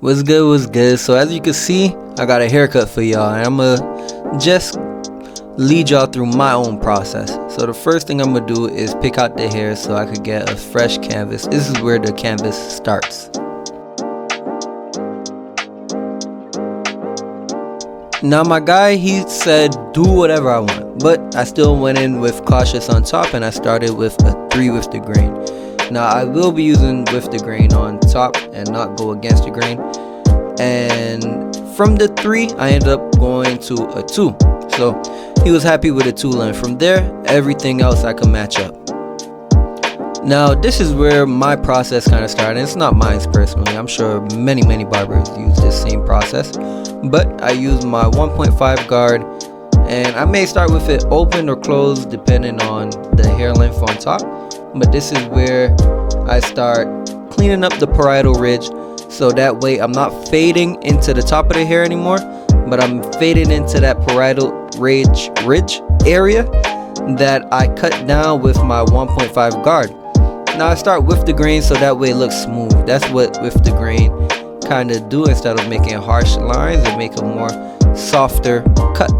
What's good, what's good? So as you can see, I got a haircut for y'all, and I'ma just lead y'all through my own process. So the first thing I'm gonna do is pick out the hair so I could get a fresh canvas. This is where the canvas starts. Now my guy, he said do whatever I want, but I still went in with cautious on top, and I started with a 3 with the grain. Now I will be using with the grain on top and not go against the grain, and from the 3 I ended up going to a 2. So he was happy with a 2 length. From there, everything else I could match up. Now this is where my process kind of started. It's not mine personally. I'm sure many barbers use this same process, but I use my 1.5 guard, and I may start with it open or closed depending on the hair length on top. But this is where I start cleaning up the parietal ridge, so that way I'm not fading into the top of the hair anymore, but I'm fading into that parietal ridge area that I cut down with my 1.5 guard. Now I start with the grain so that way it looks smooth. That's what with the grain kind of do, instead of making harsh lines, and make a more softer cut.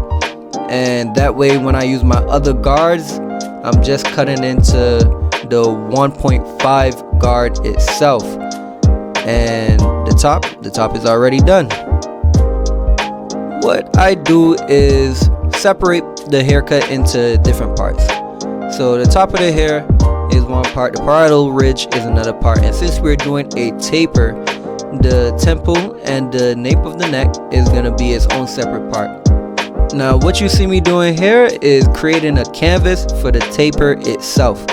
And that way when I use my other guards, I'm just cutting into the 1.5 guard itself, and the top is already done. What I do is separate the haircut into different parts. So the top of the hair is one part, the parietal ridge is another part, and since we're doing a taper, the temple and the nape of the neck is gonna be its own separate part. Now what you see me doing here is creating a canvas for the taper itself.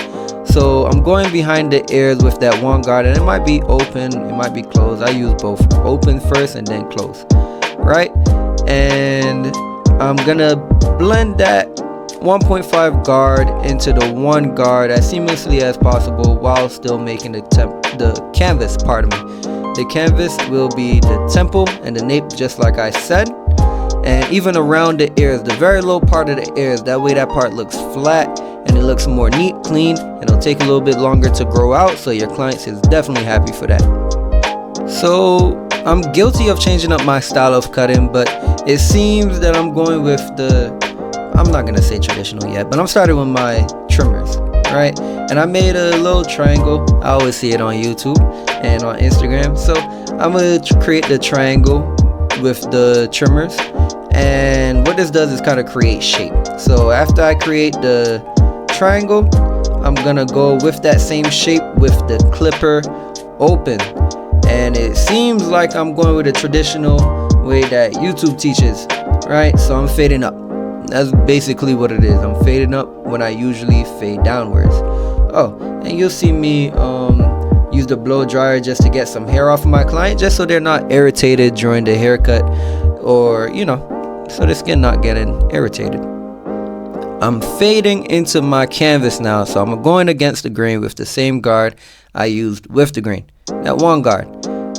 So I'm going behind the ears with that one guard, and it might be open, it might be closed. I use both, open first and then close, right? And I'm gonna blend that 1.5 guard into the 1 guard as seamlessly as possible, while still making the canvas, pardon me. The canvas will be the temple and the nape, just like I said, and even around the ears, the very low part of the ears. That way that part looks flat and it looks more neat, clean, and it'll take a little bit longer to grow out, so your client is definitely happy for that. So I'm guilty of changing up my style of cutting, but it seems that I'm going with I'm not gonna say traditional yet, but I'm starting with my trimmers, right? And I made a little triangle. I always see it on YouTube and on Instagram, so I'm gonna create the triangle with the trimmers. And what this does is kind of create shape. So after I create the triangle, I'm gonna go with that same shape with the clipper open, and it seems like I'm going with a traditional way that YouTube teaches, right? So I'm fading up. That's basically what it is. I'm fading up when I usually fade downwards. Oh, and you'll see me use the blow dryer just to get some hair off of my client, just so they're not irritated during the haircut, or so the skin not getting irritated. I'm fading into my canvas now, so I'm going against the grain with the same guard I used with the grain, that 1 guard,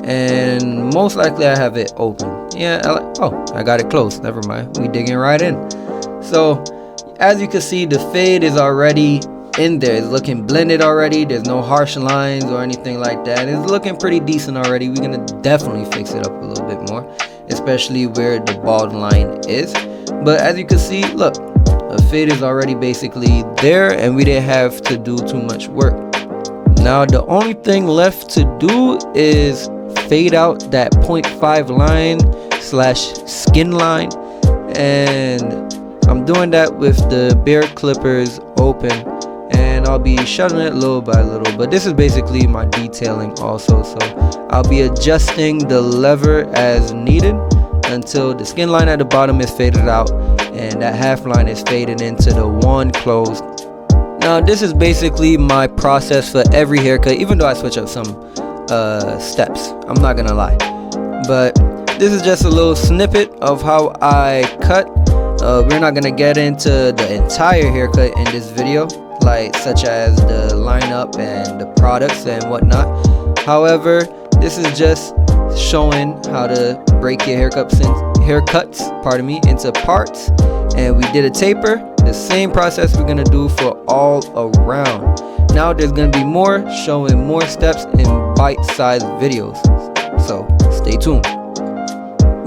and most likely I have it open. I got it closed. Never mind, we digging right in. So as you can see, the fade is already in there. It's looking blended already. There's no harsh lines or anything like that. It's looking pretty decent already. We're gonna definitely fix it up a little bit more, especially where the bald line is. But as you can see, look, the fade is already basically there, and we didn't have to do too much work. Now the only thing left to do is fade out that 0.5 line / skin line, and I'm doing that with the beard clippers open, and I'll be shutting it little by little. But this is basically my detailing also, so I'll be adjusting the lever as needed until the skin line at the bottom is faded out and that half line is faded into the 1 closed. Now this is basically my process for every haircut, even though I switch up some steps, I'm not gonna lie. But this is just a little snippet of how I cut. We're not gonna get into the entire haircut in this video, such as the lineup and the products and whatnot. However, this is just showing how to break your haircuts into parts. And we did a taper, the same process we're gonna do for all around. Now there's gonna be more, showing more steps in bite-sized videos, so stay stay tuned.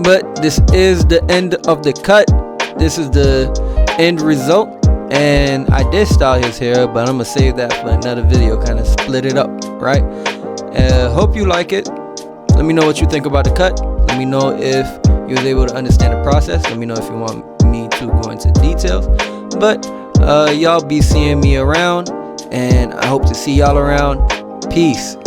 But this is the end of the cut. This is the end result, and I did style his hair, but I'm gonna save that for another video, kind of split it up, right? Hope you like it. Let me know what you think about the cut. Let me know if you was able to understand the process. Let me know if you want me to go into details. But y'all be seeing me around, and I hope to see y'all around. Peace.